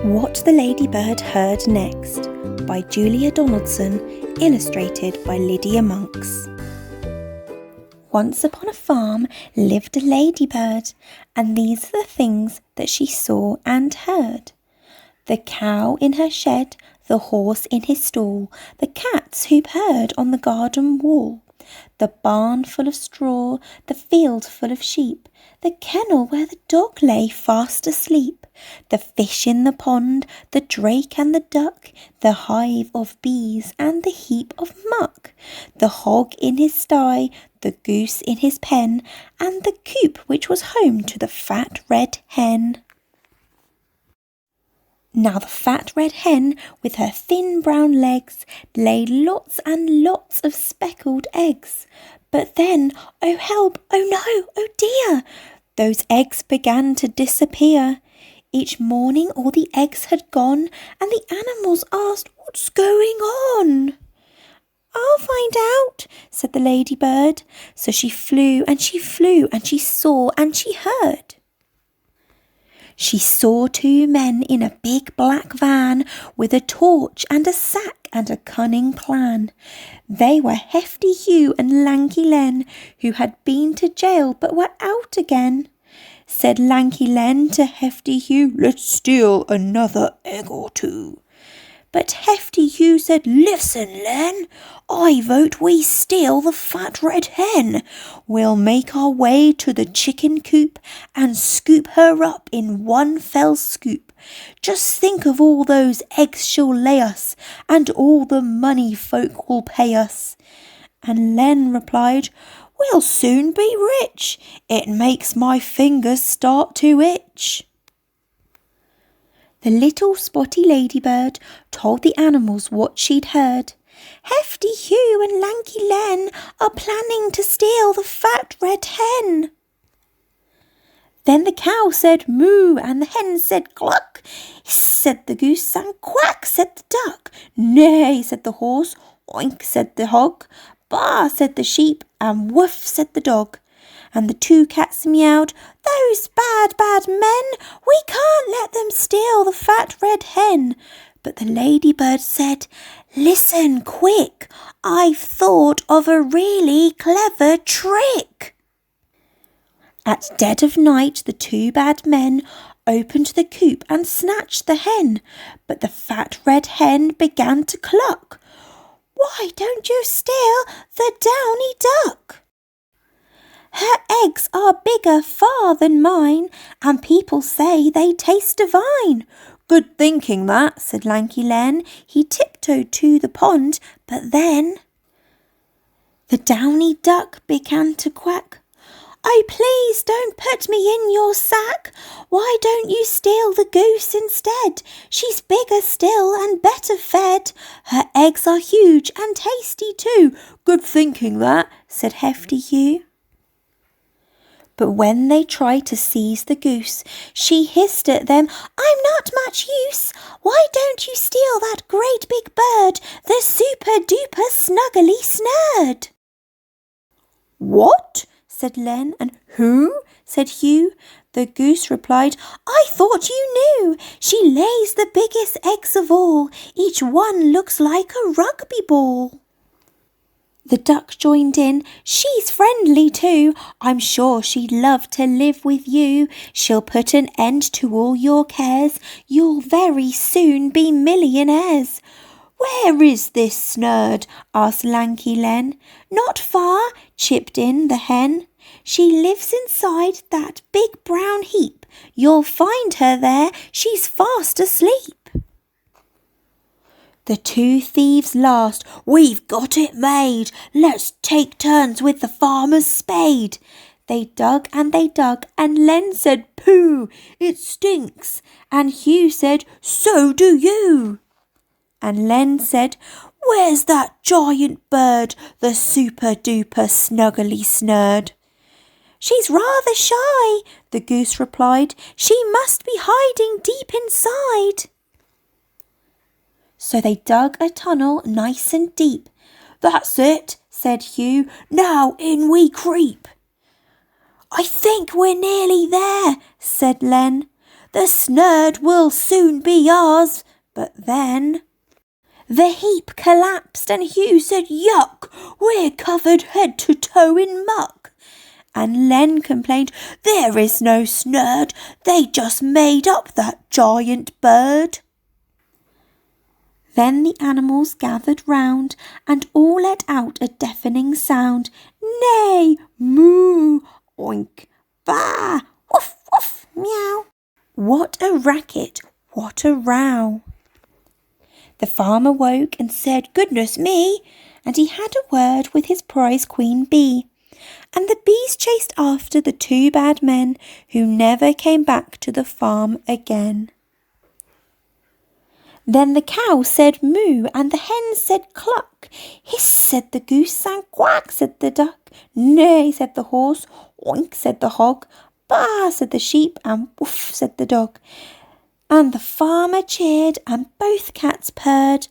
What the Ladybird Heard Next by Julia Donaldson, illustrated by Lydia Monks. Once upon a farm lived a ladybird, and these are the things that she saw and heard. The cow in her shed, the horse in his stall, the cats who purred on the garden wall, the barn full of straw, the field full of sheep, the kennel where the dog lay fast asleep, the fish in the pond, the drake and the duck, the hive of bees and the heap of muck, the hog in his sty, the goose in his pen, and the coop which was home to the fat red hen. Now the fat red hen, with her thin brown legs, laid lots and lots of speckled eggs. But then, oh help, oh no, oh dear, those eggs began to disappear. Each morning all the eggs had gone, and the animals asked, "What's going on?" "I'll find out," said the ladybird. So she flew and she flew, and she saw and she heard. She saw two men in a big black van with a torch and a sack and a cunning plan. They were Hefty Hugh and Lanky Len, who had been to jail but were out again. Said Lanky Len to Hefty Hugh, "Let's steal another egg or two." But Hefty Hugh said, "Listen, Len, I vote we steal the fat red hen. We'll make our way to the chicken coop and scoop her up in one fell scoop. Just think of all those eggs she'll lay us, and all the money folk will pay us." And Len replied, "We'll soon be rich. It makes my fingers start to itch." The little spotty ladybird told the animals what she'd heard. "Hefty Hugh and Lanky Len are planning to steal the fat red hen." Then the cow said moo, and the hen said cluck. Hiss, said the goose, and quack, said the duck. Neigh, said the horse. Oink, said the hog. Baa, said the sheep, and woof, said the dog. And the two cats meowed, "Those bad, bad men, we can't let them steal the fat red hen." But the ladybird said, "Listen quick, I've thought of a really clever trick." At dead of night the two bad men opened the coop and snatched the hen, but the fat red hen began to cluck. "Why don't you steal the downy duck? Her eggs are bigger far than mine, and people say they taste divine." "Good thinking that," said Lanky Len. He tiptoed to the pond, but then the downy duck began to quack. "Oh, please don't put me in your sack. Why don't you steal the goose instead? She's bigger still and better fed. Her eggs are huge and tasty too." "Good thinking that," said Hefty Hugh. But when they tried to seize the goose, she hissed at them, "I'm not much use. Why don't you steal that great big bird, the super-duper snuggly snurd?" "What?" said Len. "And who?" said Hugh. The goose replied, "I thought you knew. She lays the biggest eggs of all. Each one looks like a rugby ball." The duck joined in. "She's friendly too. I'm sure she'd love to live with you. She'll put an end to all your cares. You'll very soon be millionaires." "Where is this snurd?" asked Lanky Len. "Not far," chipped in the hen. "She lives inside that big brown heap. You'll find her there. She's fast asleep." The two thieves laughed. "We've got it made. Let's take turns with the farmer's spade." They dug, and Len said, "Pooh, it stinks." And Hugh said, "So do you." And Len said, "Where's that giant bird, the super-duper snuggly snurd?" "She's rather shy," the goose replied. "She must be hiding deep inside." So they dug a tunnel nice and deep. "That's it," said Hugh. "Now in we creep." "I think we're nearly there," said Len. the snurd will soon be ours. But then the heap collapsed and Hugh said, yuck, we're covered head to toe in muck. And Len complained, there is no snurd, they just made up that giant bird. Then the animals gathered round and all let out a deafening sound. Neigh, moo, oink, baa, woof, woof, meow. What a racket, what a row. The farmer woke and said, goodness me, and he had a word with his prize queen bee. And the bees chased after the two bad men who never came back to the farm again. Then the cow said moo, and the hen said cluck. Hiss, said the goose, and quack, said the duck. Neigh, said the horse, oink, said the hog. Baa, said the sheep, and woof, said the dog. And the farmer cheered, and both cats purred.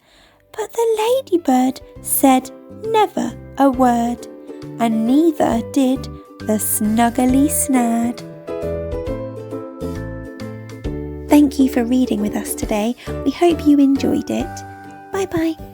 But the ladybird said never a word, and neither did the snuggly snurd. Thank you for reading with us today. We hope you enjoyed it. Bye bye.